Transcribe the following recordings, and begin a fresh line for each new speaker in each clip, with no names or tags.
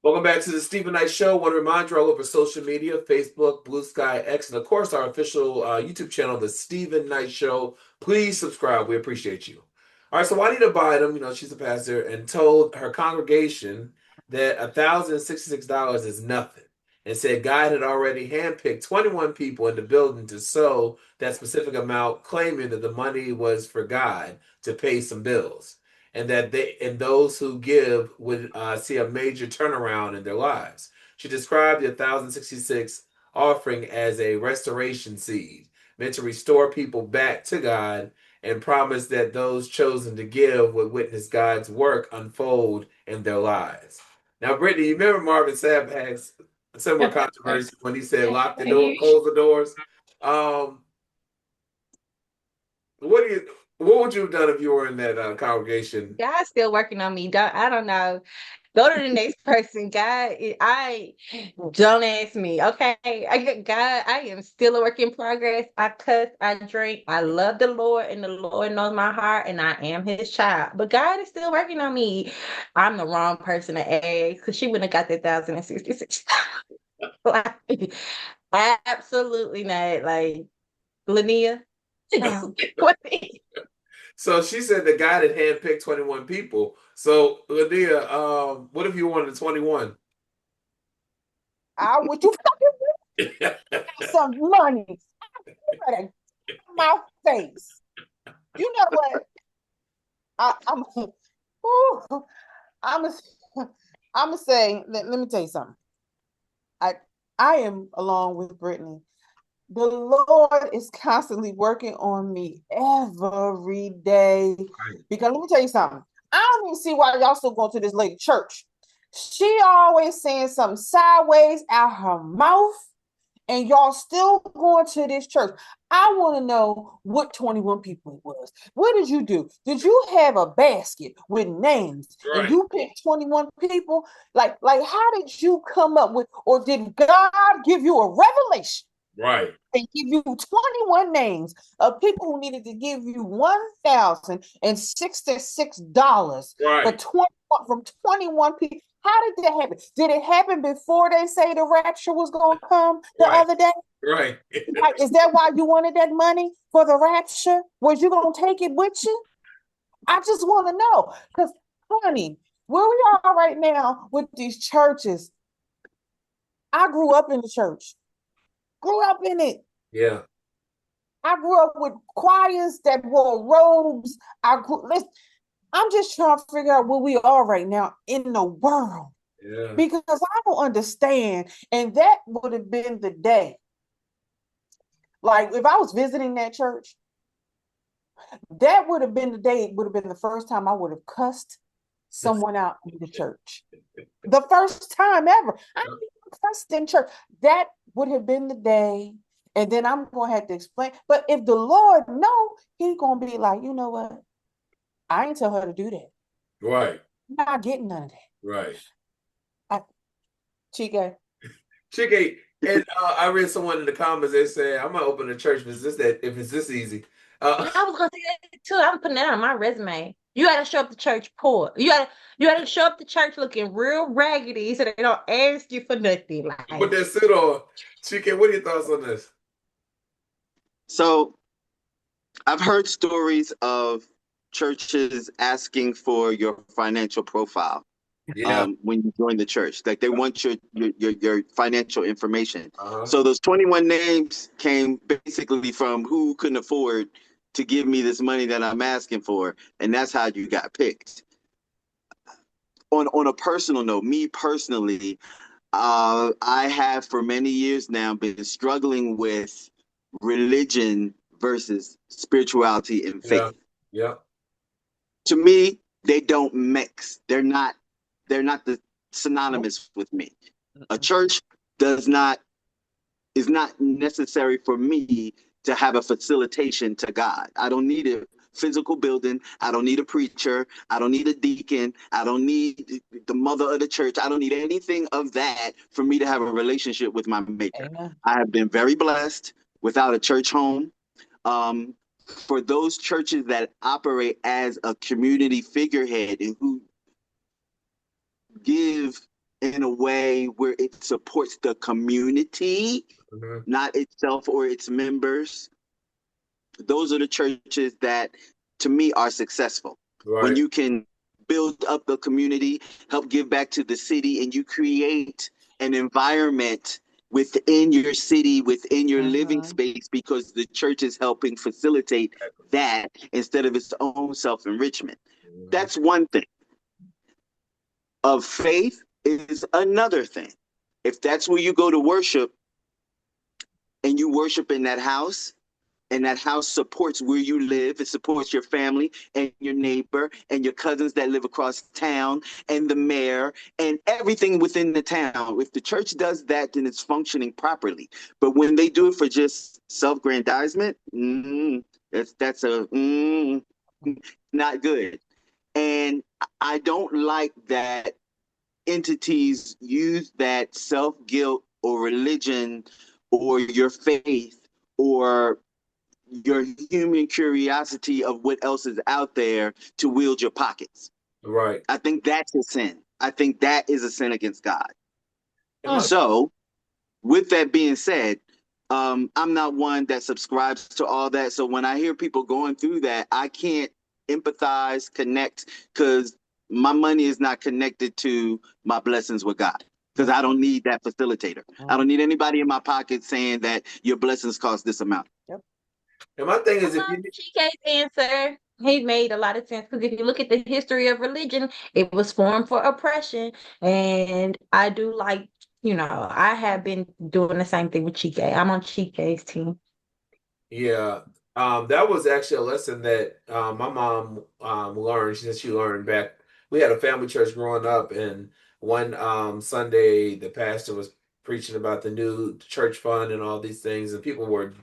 Welcome back to the Stephen Knight Show. I want to remind you all over social media, Facebook, Blue Sky X, and of course our official YouTube channel, the Stephen Knight Show. Please subscribe. We appreciate you. All right, so Juanita Bynum, she's a pastor, and told her congregation that $1,066 is nothing, and said God had already handpicked 21 people in the building to sow that specific amount, claiming that the money was for God to pay some bills, and that those who give would see a major turnaround in their lives. She described the 1,066 offering as a restoration seed meant to restore people back to God, and promised that those chosen to give would witness God's work unfold in their lives. Now, Brittany, you remember Marvin Sapp had similar controversy when he said, "Lock the door, close the doors." What would you have done if you were in that congregation?
God's still working on me. I don't know. Go to the next person. God, don't ask me. Okay. I am still a work in progress. I cuss, I drink. I love the Lord, and the Lord knows my heart, and I am his child. But God is still working on me. I'm the wrong person to ask, because she wouldn't have got that 1,066. Like, absolutely not. Like, Linnea.
So she said that God had handpicked 21 people. So, Linnea, what if you wanted 21?
Would you fucking some money? My face. You know what? I'm saying. Let me tell you something. I am, along with Brittany, the Lord is constantly working on me every day. Because let me tell you something. I don't even see why y'all still going to this lady church. She always saying something sideways out her mouth, and y'all still going to this church. I want to know what 21 people it was. What did you do? Did you have a basket with names and you picked 21 people? Like how did you come up with, or did God give you a revelation?
Right.
And give you 21 names of people who needed to give you $1,066 from 21 people. How did that happen? Did it happen before they say the rapture was going to come the other day?
Right.
Is that why you wanted that money for the rapture? Was you going to take it with you? I just want to know. Because, honey, where we are right now with these churches, I grew up in the church. Grew up in it.
Yeah.
I grew up with choirs that wore robes. I'm just trying to figure out where we are right now in the world.
Yeah.
Because I don't understand. And that would have been the day. Like, if I was visiting that church, that would have been the day. It would have been the first time I would have cussed someone out in the church. The first time ever. I didn't even cussed in church. That would have been the day. And then I'm going to have to explain. But if the Lord know, he's going to be like, you know what? I ain't tell her to do that.
Right.
I'm not getting none of that.
Right.
Chike,
and I read someone in the comments, they said, I'm going to open a church if it's this easy.
I was going to say that too. I'm putting that on my resume. You got to show up to church poor. You got to show up to church looking real raggedy so they don't ask you for nothing. Like,
put that suit on. Chike, what are your thoughts on this?
So, I've heard stories of churches asking for your financial profile.
Yeah.
When you join the church, like they want your financial information. So those 21 names came basically from who couldn't afford to give me this money that I'm asking for, and that's how you got picked. On a personal note, me personally, I have for many years now been struggling with religion versus spirituality and faith.
Yeah.
To me, they don't mix. They're not the synonymous with me. A church is not necessary for me to have a facilitation to God. I don't need a physical building. I don't need a preacher. I don't need a deacon. I don't need the mother of the church. I don't need anything of that for me to have a relationship with my maker. Amen. I have been very blessed without a church home. For those churches that operate as a community figurehead and who give in a way where it supports the community, not itself or its members, those are the churches that, to me, are successful.
Right.
When you can build up the community, help give back to the city, and you create an environment within your city, within your living space, because the church is helping facilitate that instead of its own self-enrichment. That's one thing. Of faith is another thing. If that's where you go to worship and you worship in that house, and that house supports where you live, it supports your family and your neighbor and your cousins that live across town and the mayor and everything within the town. If the church does that, then it's functioning properly. But when they do it for just self-grandizement, that's not good. And I don't like that entities use that self-guilt or religion or your faith or your human curiosity of what else is out there to wield your pockets.
Right.
I think that's a sin. I think that is a sin against God.
Mm.
So, with that being said, I'm not one that subscribes to all that. So when I hear people going through that, I can't empathize, connect, because my money is not connected to my blessings with God. Because I don't need that facilitator. I don't need anybody in my pocket saying that your blessings cost this amount.
Yep.
And my thing is, if you
Chike's answer, he made a lot of sense, because if you look at the history of religion, it was formed for oppression. And I do like, I have been doing the same thing with Chike. I'm on Chike's team.
Yeah, that was actually a lesson that my mom learned. She said she learned back. We had a family church growing up, and one Sunday the pastor was preaching about the new church fund and all these things, and people were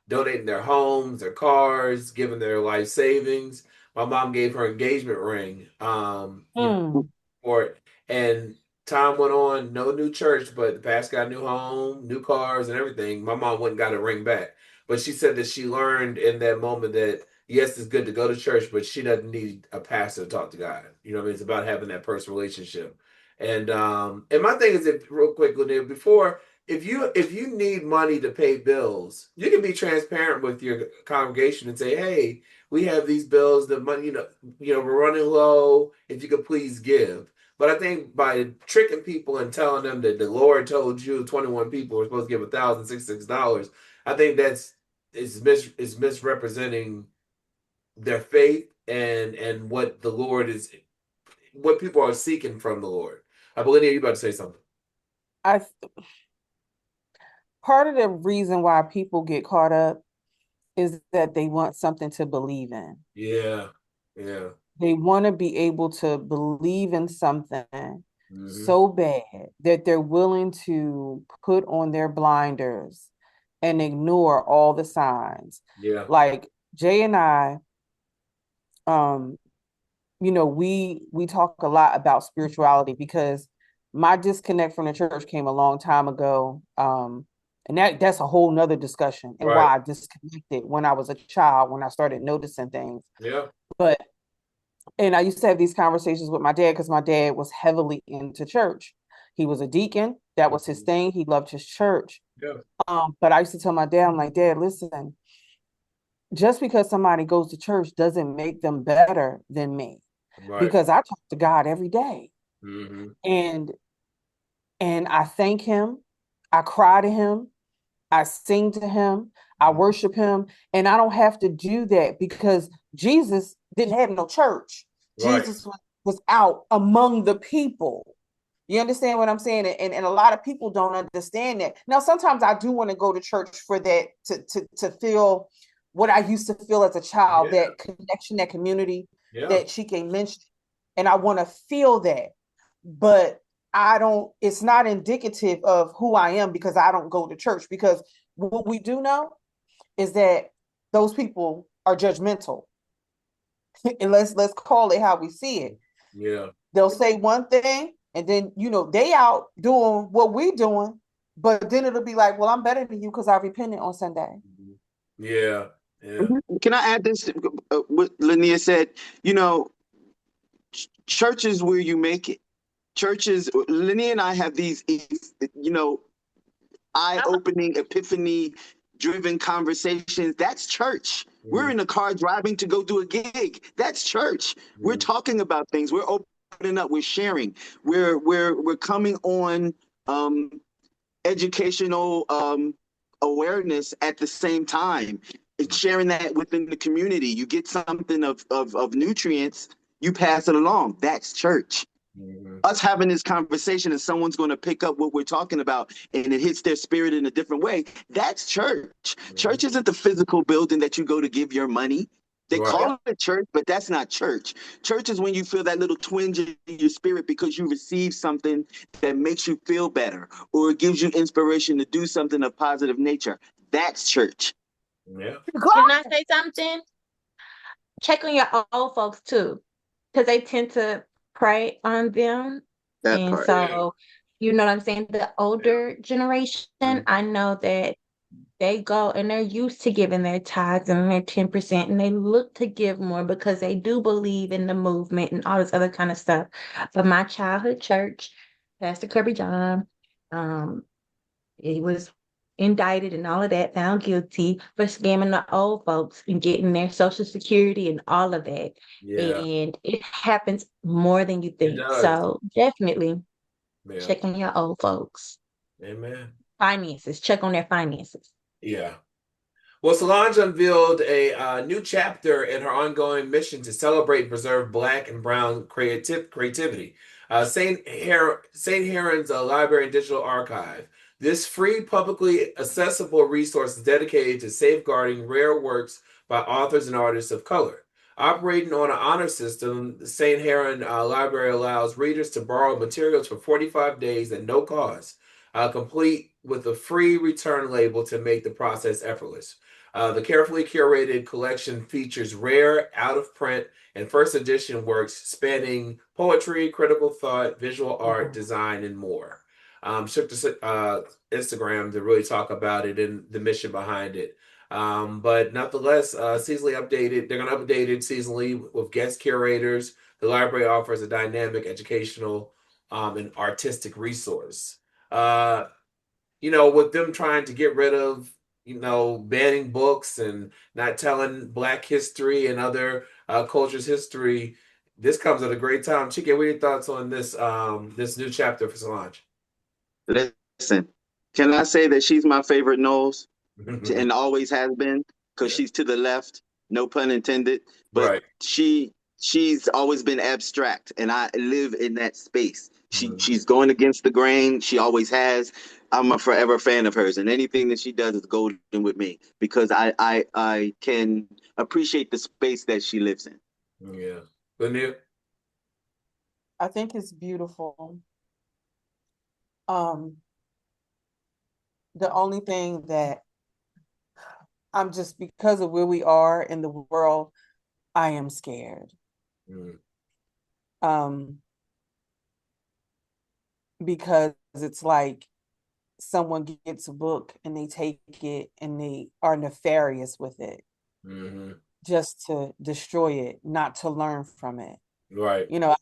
donating their homes, their cars, giving their life savings. My mom gave her engagement ring for it, and time went on, no new church, but the pastor got a new home, new cars, and everything. My mom went and got a ring back. But she said that she learned in that moment that yes, it's good to go to church, but she doesn't need a pastor to talk to God. You know what I mean? It's about having that personal relationship. And my thing is, if real quick, Lynette, before, if you need money to pay bills, you can be transparent with your congregation and say, hey, we have these bills, the money, we're running low. If you could please give. But I think by tricking people and telling them that the Lord told you 21 people were supposed to give $1,066, I think is misrepresenting their faith and what the Lord is, what people are seeking from the Lord. I believe you're about to say something.
Part of the reason why people get caught up is that they want something to believe in.
Yeah.
They want to be able to believe in something so bad that they're willing to put on their blinders and ignore all the signs.
Yeah.
Like Jay and I, we talk a lot about spirituality, because my disconnect from the church came a long time ago. And that's a whole nother discussion, and why I disconnected when I was a child, when I started noticing things.
Yeah.
And I used to have these conversations with my dad, because my dad was heavily into church. He was a deacon. That was his thing. He loved his church.
Yeah.
But I used to tell my dad, I'm like, Dad, listen, just because somebody goes to church doesn't make them better than me.
Right.
Because I talk to God every day.
Mm-hmm.
And I thank him. I cry to him. I sing to him. I worship him. And I don't have to do that because Jesus didn't have no church.
Right.
Jesus was out among the people. You understand what I'm saying? And a lot of people don't understand that. Now, sometimes I do want to go to church for that, to feel what I used to feel as a child, that connection, that community that Chike mentioned. And I want to feel that. But it's not indicative of who I am, because I don't go to church. Because what we do know is that those people are judgmental. And let's call it how we see it.
Yeah.
They'll say one thing, and then, they out doing what we doing, but then it'll be like, well, I'm better than you because I repented on Sunday.
Yeah.
Can I add this? What Linnea said, church is where you make it. churches, Lenny and I have these, eye-opening, epiphany-driven conversations. That's church. We're in the car driving to go do a gig. That's church. We're talking about things. We're opening up. We're sharing. We're coming on educational awareness at the same time. It's sharing that within the community. You get something of nutrients, you pass it along. That's church. Us having this conversation and someone's going to pick up what we're talking about and it hits their spirit in a different way. That's church. Church isn't the physical building that you go to give your money. They call it church, but that's not church. Church is when you feel that little twinge in your spirit because you receive something that makes you feel better or it gives you inspiration to do something of positive nature. That's church.
Yeah.
Can I say something? Check on your old folks too, because they tend to prey on them.
That
And
part.
so, you know what I'm saying? The older generation, I know that they go and they're used to giving their tithes and their 10%, and they look to give more because they do believe in the movement and all this other kind of stuff. But my childhood church, Pastor Kirby John, he was indicted and all of that, found guilty for scamming the old folks and getting their social security and all of that.
Yeah.
And it happens more than you
It
think.
does.
So definitely
Yeah.
check on your old folks.
Amen.
Finances, check on their finances.
Yeah. Well, Solange unveiled a new chapter in her ongoing mission to celebrate and preserve Black and Brown creativity. St. Heron's Library and Digital Archive. This free, publicly accessible resource is dedicated to safeguarding rare works by authors and artists of color. Operating on an honor system, the St. Heron Library allows readers to borrow materials for 45 days at no cost, complete with a free return label to make the process effortless. The carefully curated collection features rare, out-of-print, and first edition works spanning poetry, critical thought, visual art, design, and more. Took to Instagram to really talk about it and the mission behind it. But nonetheless, seasonally updated. They're going to update it seasonally with guest curators. The library offers a dynamic, educational, and artistic resource. With them trying to get rid of, banning books and not telling Black history and other cultures' history, this comes at a great time. Chike, what are your thoughts on this new chapter for Solange?
Listen, can I say that she's my favorite Knowles and always has been because she's to the left, no pun intended, but she's always been abstract and I live in that space. She's going against the grain. She always has. I'm a forever fan of hers, and anything that she does is golden with me because I can appreciate the space that she lives in.
Yeah. Lanier?
I think it's beautiful. The only thing that I'm just, because of where we are in the world, I am scared. Because it's like someone gets a book and they take it and they are nefarious with it just to destroy it, not to learn from it.
Right.
And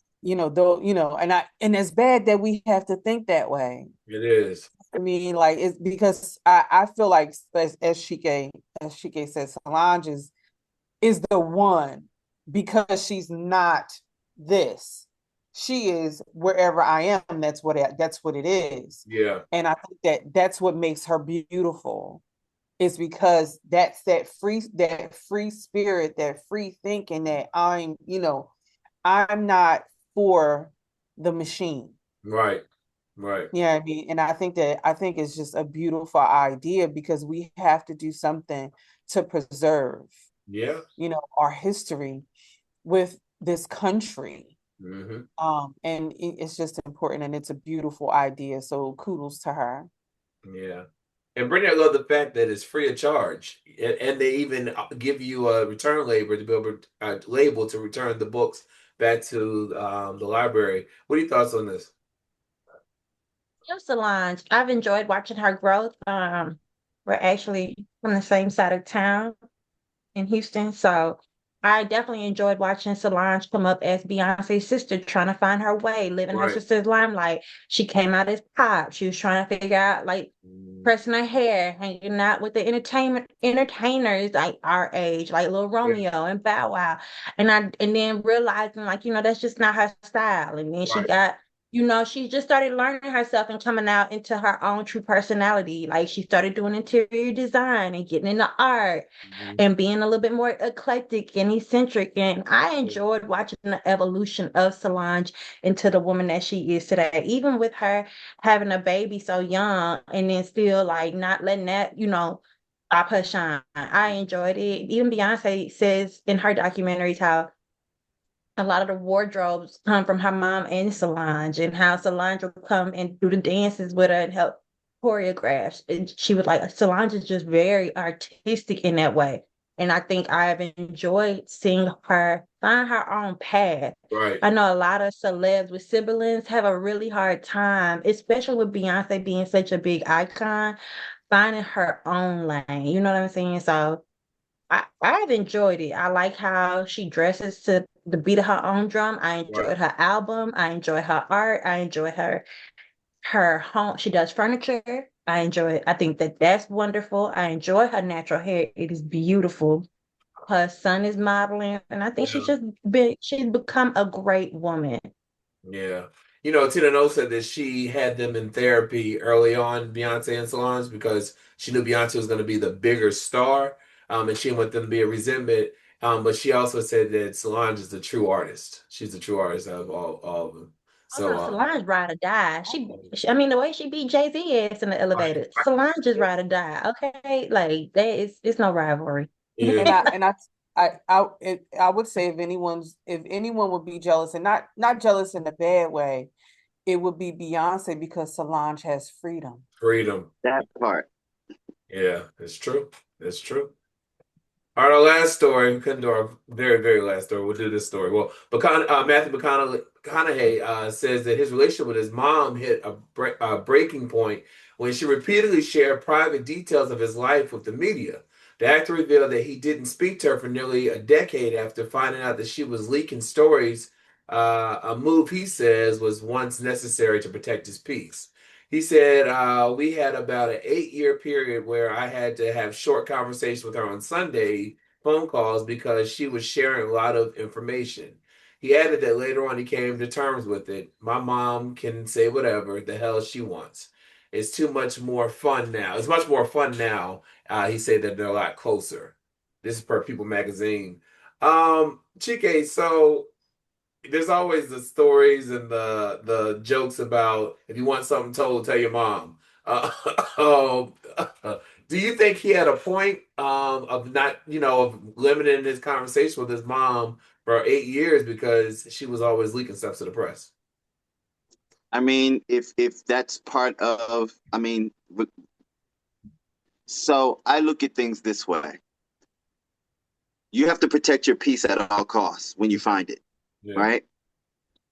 it's bad that we have to think that way.
It is.
I mean, like, it's because I feel like as Chike said, Solange is the one because she's not this. She is wherever I am. That's what it is.
Yeah.
And I think that's what makes her beautiful, is because that's that free spirit, that free thinking that I'm not for the machine.
Right. Right.
Yeah, I mean, and I think it's just a beautiful idea because we have to do something to preserve, our history with this country. And it's just important, and it's a beautiful idea. So kudos to her.
Yeah. And Brittany, I love the fact that it's free of charge, and they even give you a return label to be able to return the books back to the library. What are your thoughts on this?
Solange, I've enjoyed watching her growth. We're actually from the same side of town in Houston, so I definitely enjoyed watching Solange come up as Beyonce's sister, trying to find her way, living her
Right.
sister's limelight. She came out as pop. She was trying to figure out, like, pressing her hair, hanging out with the entertainers like our age, like Lil Romeo and Bow Wow. And then realizing, like, that's just not her style. And then she
Right.
got, she just started learning herself and coming out into her own true personality. Like, she started doing interior design and getting into art and being a little bit more eclectic and eccentric. And I enjoyed watching the evolution of Solange into the woman that she is today, even with her having a baby so young and then still like not letting that, stop her shine. I enjoyed it. Even Beyonce says in her documentaries how a lot of the wardrobes come from her mom and Solange, and how Solange will come and do the dances with her and help choreograph. And she was like, Solange is just very artistic in that way. And I think I've enjoyed seeing her find her own path.
Right.
I know a lot of celebs with siblings have a really hard time, especially with Beyonce being such a big icon, finding her own lane. You know what I'm saying? So I've enjoyed it. I like how she dresses to the beat of her own drum. I enjoyed her album. I enjoy her art. I enjoy her home. She does furniture. I enjoy it. I think that's wonderful. I enjoy her natural hair. It is beautiful. Her son is modeling, and I think she's become a great woman.
Yeah. Tina Knoll said that she had them in therapy early on, Beyonce and Solange, because she knew Beyonce was going to be the bigger star, and she didn't want them to be a resentment. But she also said that Solange is the true artist. She's the true artist of all of them.
Oh no,
So,
Solange ride or die. I mean, the way she beat Jay-Z ass in the elevator, Solange is ride or die. Okay, like that is, it's no rivalry.
yeah.
And I would say if anyone would be jealous, and not jealous in a bad way, it would be Beyonce, because Solange has freedom.
Freedom.
That part.
Yeah, it's true. It's true. All right, our last story. We couldn't do our very, very last story. We'll do this story. Well, Matthew McConaughey says that his relationship with his mom hit a breaking point when she repeatedly shared private details of his life with the media. The actor revealed that he didn't speak to her for nearly a decade after finding out that she was leaking stories, a move he says was once necessary to protect his peace. He said, we had about an 8-year period where I had to have short conversations with her on Sunday phone calls because she was sharing a lot of information. He added that later on he came to terms with it. My mom can say whatever the hell she wants. It's too much more fun now. It's much more fun now. He said that they're a lot closer. This is per People magazine. Chike, so there's always the stories and the jokes about if you want something told, tell your mom. Um, do you think he had a point of not, of limiting his conversation with his mom for 8 years because she was always leaking stuff to the press?
I mean, if that's part of, so I look at things this way. You have to protect your peace at all costs when you find it, right?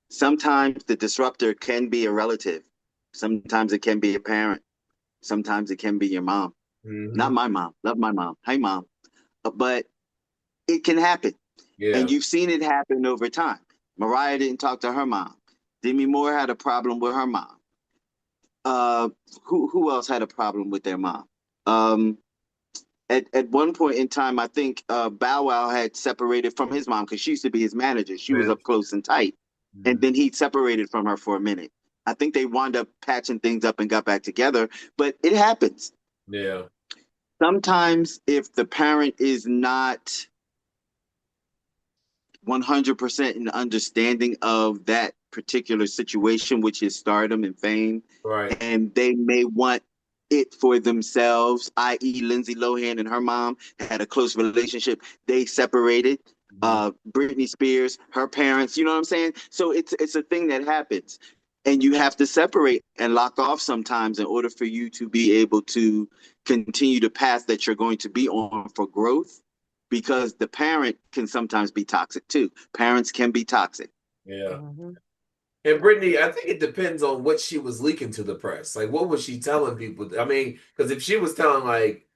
Sometimes the disruptor can be a relative. Sometimes it can be a parent. Sometimes it can be your mom. Not my mom. Love my mom. Hey, mom. But it can happen.
Yeah.
And you've seen it happen over time. Mariah didn't talk to her mom. Demi Moore had a problem with her mom. Who else had a problem with their mom? At one point in time, I think Bow Wow had separated from his mom because she used to be his manager. She was up close and tight. And then he separated from her for a minute. I think they wound up patching things up and got back together, but it happens.
Yeah.
Sometimes if the parent is not 100% in understanding of that particular situation, which is stardom and fame,
right,
and they may want it for themselves, i.e. Lindsay Lohan and her mom had a close relationship. They separated. Britney Spears, her parents, you know what I'm saying? So it's a thing that happens. And you have to separate and lock off sometimes in order for you to be able to continue the path that you're going to be on for growth, because the parent can sometimes be toxic too. Parents can be toxic.
Yeah. And Brittany, I think it depends on what she was leaking to the press. Like, what was she telling people? I mean, because if she was telling, like,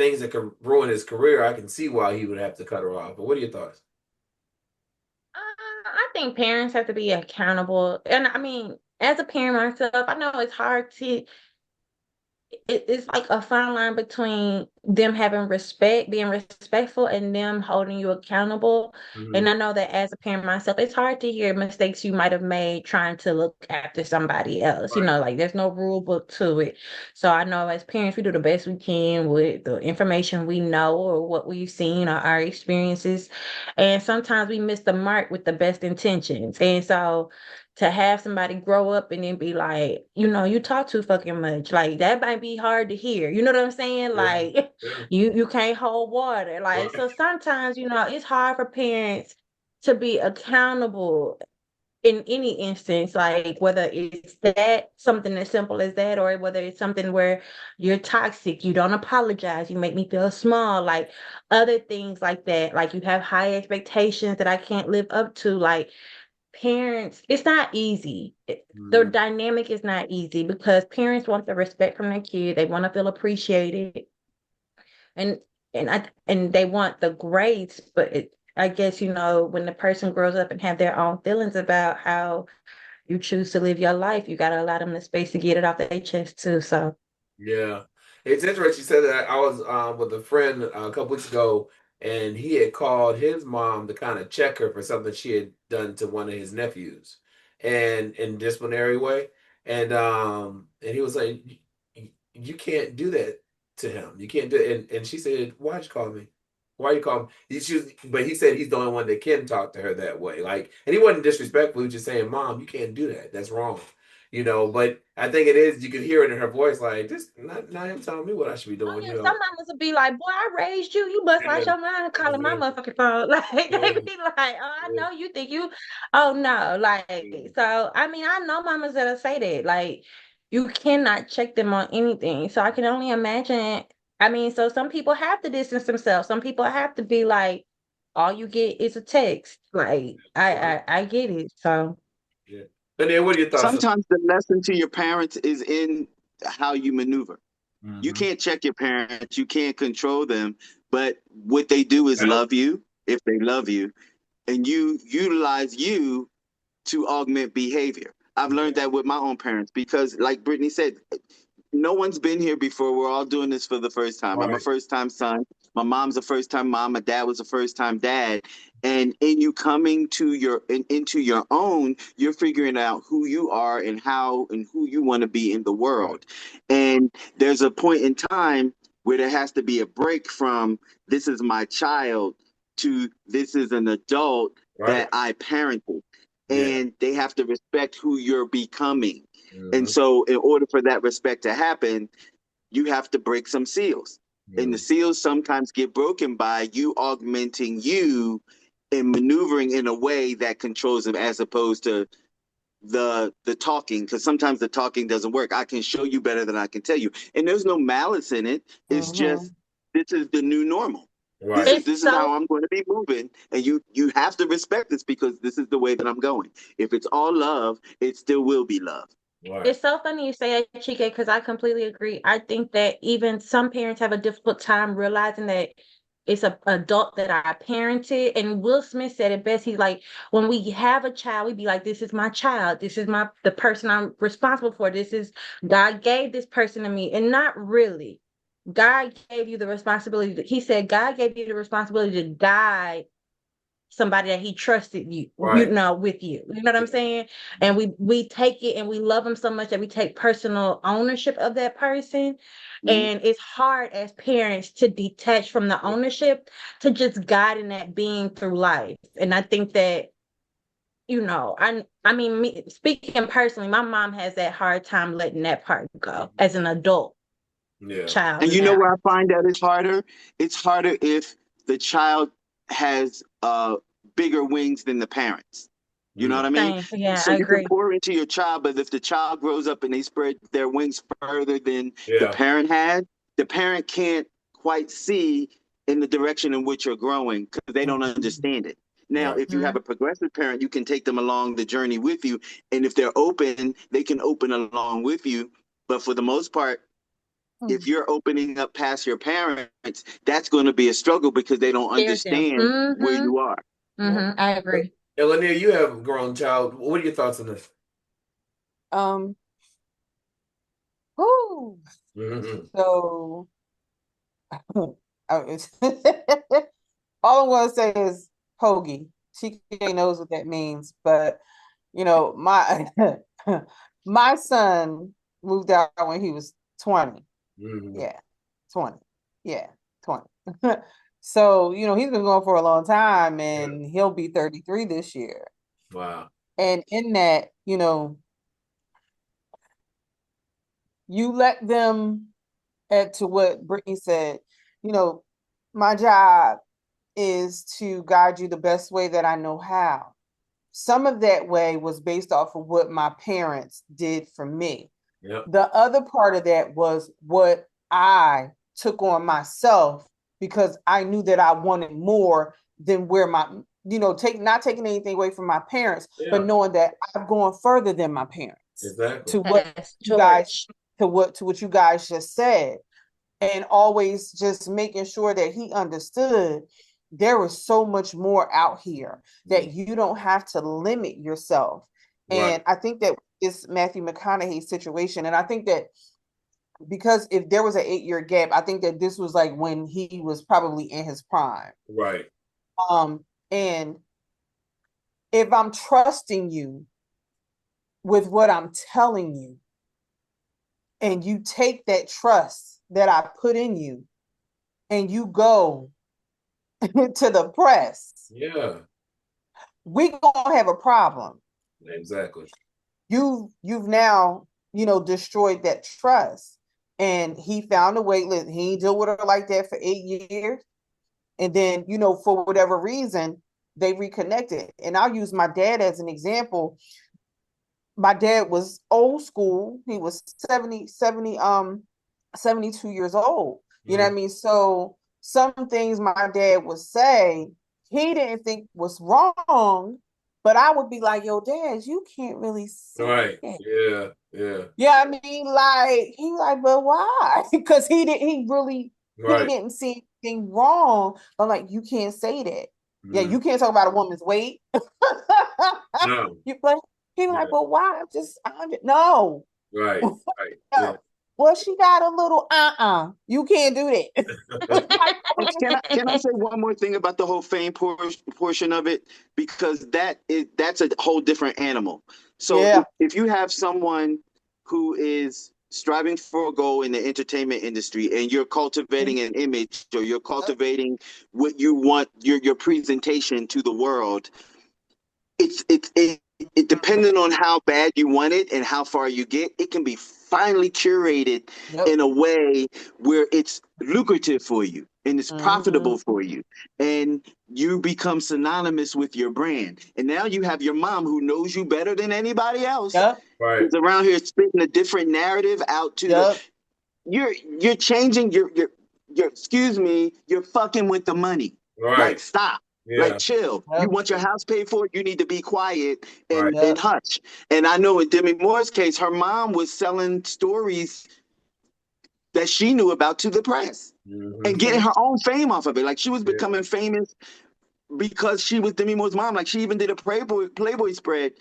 things that could ruin his career, I can see why he would have to cut her off. But what are your thoughts?
I think parents have to be accountable. And I mean, as a parent myself, I know it's hard to it's like a fine line between them having respect, being respectful, and them holding you accountable. And I know that as a parent myself, it's hard to hear mistakes you might have made trying to look after somebody else. You
Right.
know, like there's no rule book to it. So I know as parents, we do the best we can with the information we know or what we've seen or our experiences. And sometimes we miss the mark with the best intentions. And so to have somebody grow up and then be like, you know, you talk too fucking much. Like that might be hard to hear. You know what I'm saying?
Yeah.
Like
Yeah.
you can't hold water. Like
Right.
so sometimes, you know, it's hard for parents to be accountable in any instance, like whether it's that something as simple as that, or whether it's something where you're toxic, you don't apologize, you make me feel small, like other things like that. Like you have high expectations that I can't live up to. Like parents, it's not easy. The dynamic is not easy because parents want the respect from their kid. They want to feel appreciated, and and they want the grace. But I guess you know when the person grows up and have their own feelings about how you choose to live your life, you got to allow them the space to get it off their chest too. So
Yeah, it's interesting. You said that. I was with a friend a couple weeks ago, and he had called his mom to kind of check her for something she had done to one of his nephews, and in disciplinary way. And he was like, You can't do that to him. You can't do it." And she said, "Why'd you call me? Why you call me?" But he said he's the only one that can talk to her that way. Like, and he wasn't disrespectful. He was just saying, "Mom, you can't do that. That's wrong." But I think it is, you could hear it in her voice, like, this not him telling me what I should be
oh
doing,
yeah, some mamas would be like, "Boy, I raised you. You must
Yeah,
like your mind calling my
yeah,
motherfucking phone." Like they
yeah,
be like, "Oh, I
yeah,
know you think you." Oh no,
yeah.
like so. I mean, I know mamas that'll say that. Like you cannot check them on anything. So I can only imagine. I mean, so some people have to distance themselves. Some people have to be like, all you get is a text. Like
Right.
I get it. So
Yeah. And then what are your thoughts on?
Sometimes the lesson to your parents is in how you maneuver. You
Mm-hmm.
can't check your parents, you can't control them, but what they do is
Yeah.
love you if they love you, and you utilize you to augment behavior. I've learned that with my own parents because, like Brittany said, no one's been here before. We're all doing this for the first time. I'm a
Right.
first time son. My mom's a first time mom. My dad was a first time dad. And in you coming to into your own, you're figuring out who you are and how and who you want to be in the
Right.
world. And there's a point in time where there has to be a break from this is my child to this is an adult
Right.
that I parented.
Yeah.
And they have to respect who you're becoming. And
Mm-hmm.
so, in order for that respect to happen, you have to break some seals. And the
Mm-hmm.
seals sometimes get broken by you augmenting you and maneuvering in a way that controls them as opposed to the talking, because sometimes the talking doesn't work. I can show you better than I can tell you. And there's no malice in it. It's
mhm.
just this is the new normal. This
Right.
is
It's
this is
so
how I'm going to be moving, and you have to respect this because this is the way that I'm going. If it's all love, it still will be love.
Right.
It's so funny you say that, Chike, because I completely agree. I think that even some parents have a difficult time realizing that it's a adult that I parented. And Will Smith said it best. He's like, when we have a child, we be like, this is my child. This is the person I'm responsible for. This is God gave this person to me. And not really. God gave you the responsibility. He said God gave you the responsibility to guide somebody that he trusted
Right.
with you. You know what I'm saying? And we take it and we love them so much that we take personal ownership of that person.
Mhm.
And it's hard as parents to detach from the ownership to just guiding that being through life. And I think that, I mean, speaking personally, my mom has that hard time letting that part go as an adult
Yeah.
child
And you know
now.
where I find that it's harder? It's harder if the child has bigger wings than the parents. You know what
Mm.
I mean?
Same. Yeah,
So
I
you can
agree.
pour into your child, but if the child grows up and they spread their wings further than the
Yeah.
parent had, the parent can't quite see in the direction in which you're growing because they don't understand it. Now,
Right.
if you have a progressive parent, you can take them along the journey with you. And if they're open, they can open along with you. But for the most part, if you're opening up past your parents, that's going to be a struggle because they don't understand where you are.
I agree.
Lanier, you have a grown child. What are your thoughts on this?
So all I'm going to say is hoagie. TK knows what that means, but my my son moved out when he was 20. Yeah, 20. Yeah, 20. So, he's been going for a long time, and he'll be 33 this year.
Wow.
And in that, you let them, to what Brittany said, my job is to guide you the best way that I know how. Some of that way was based off of what my parents did for me.
Yep.
The other part of that was what I took on myself because I knew that I wanted more than where not taking anything away from my parents, but knowing that I've gone further than my parents.
Exactly.
To what you guys just said. And always just making sure that he understood there was so much more out here that you don't have to limit yourself. Right. And I think that it's Matthew McConaughey's situation. And I think that because if there was an 8-year gap, I think that this was like when he was probably in his prime.
Right.
And if I'm trusting you with what I'm telling you, and you take that trust that I put in you, and you go to the press, we gonna have a problem.
Exactly.
You've now, destroyed that trust. And he found a way. Listen, he didn't deal with her like that for 8 years. And then, for whatever reason, they reconnected. And I'll use my dad as an example. My dad was old school. He was 72 years old. You know what I mean? So some things my dad would say, he didn't think was wrong, but I would be like, yo, Dad, you can't really say
that. Yeah.
Yeah, I mean, like, he like, but why? Because he didn't see anything wrong. But like, you can't say that. Yeah, you can't talk about a woman's weight.
No.
He like, but why? No.
Right.
No. Yeah. Well, she got a little you can't do that.
Can I say one more thing about the whole fame portion of it? Because that's a whole different animal. So if you have someone who is striving for a goal in the entertainment industry and you're cultivating an image or you're cultivating what you want your presentation to the world, it depending on how bad you want it and how far you get, it can be finely curated in a way where it's lucrative for you and it's profitable for you, and you become synonymous with your brand. And now you have your mom who knows you better than anybody else.
Right.
Who's around here spitting a different narrative out to you're changing your excuse me, you're fucking with the money.
Right.
Like, stop. Like, chill. You want your house paid for? You need to be quiet and hush. And I know in Demi Moore's case, her mom was selling stories that she knew about to the press and getting her own fame off of it. Like, she was becoming famous because she was Demi Moore's mom. Like, she even did a Playboy spread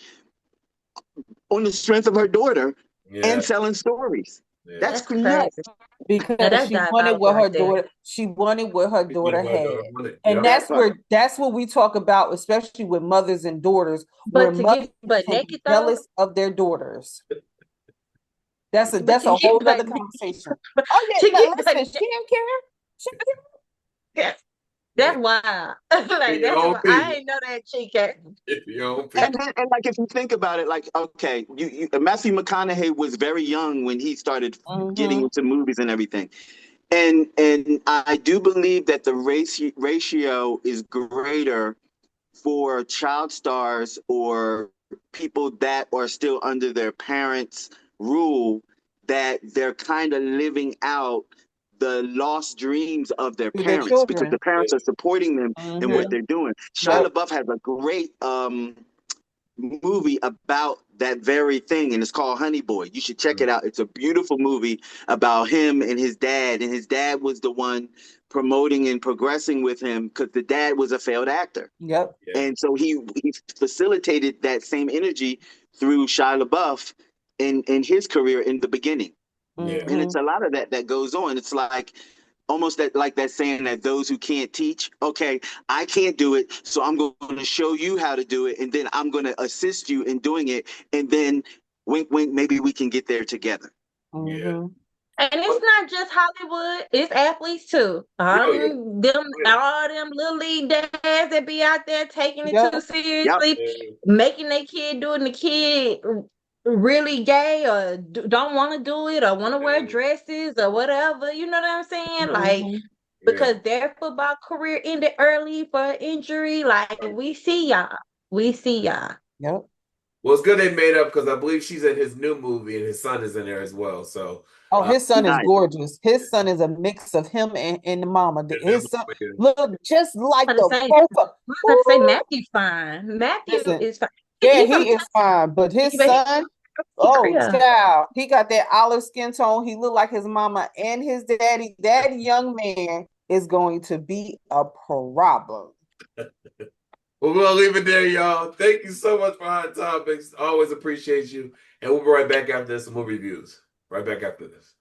on the strength of her daughter and selling stories. That's nuts.
Because she wanted what her daughter had. And that's what we talk about, especially with mothers and daughters, where mothers are jealous of their daughters. That's a whole other conversation. Listen, she didn't care.
That's wild. Like, I ain't know that she cared.
And like, if you think about it, like, okay, you Matthew McConaughey was very young when he started getting into movies and everything. And I do believe that the ratio is greater for child stars or people that are still under their parents' rule, that they're kind of living out the lost dreams of their parents because the parents are supporting them in what they're doing. Shia LaBeouf has a great movie about that very thing, and it's called Honey Boy. You should check it out. It's a beautiful movie about him and his dad, and his dad was the one promoting and progressing with him because the dad was a failed actor.
Yep.
Yeah.
And so he facilitated that same energy through Shia LaBeouf in his career in the beginning.
Yeah.
And it's a lot of that goes on. It's like almost that saying that those who can't teach, okay, I can't do it, so I'm going to show you how to do it, and then I'm going to assist you in doing it, and then wink, wink, maybe we can get there together.
Yeah.
And it's not just Hollywood; it's athletes too. All them little league dads that be out there taking it too seriously, making their kid do it, and the kid really gay or don't want to do it or want to wear dresses or whatever. You know what I'm saying? Like, because their football career ended early for injury. Like, we see y'all.
Yep.
Well, it's good they made up because I believe she's in his new movie and his son is in there as well. So,
his son is gorgeous. His son is a mix of him and the mama. His son look just like the both of
them. Say Matthew's fine. Matthew is fine.
Yeah, he is fine, but his son, child, he got that olive skin tone. He looked like his mama and his daddy. That young man is going to be a problem.
Well, we'll leave it there, y'all. Thank you so much for Hot Topics. Always appreciate you. And we'll be right back after this, some more reviews. Right back after this.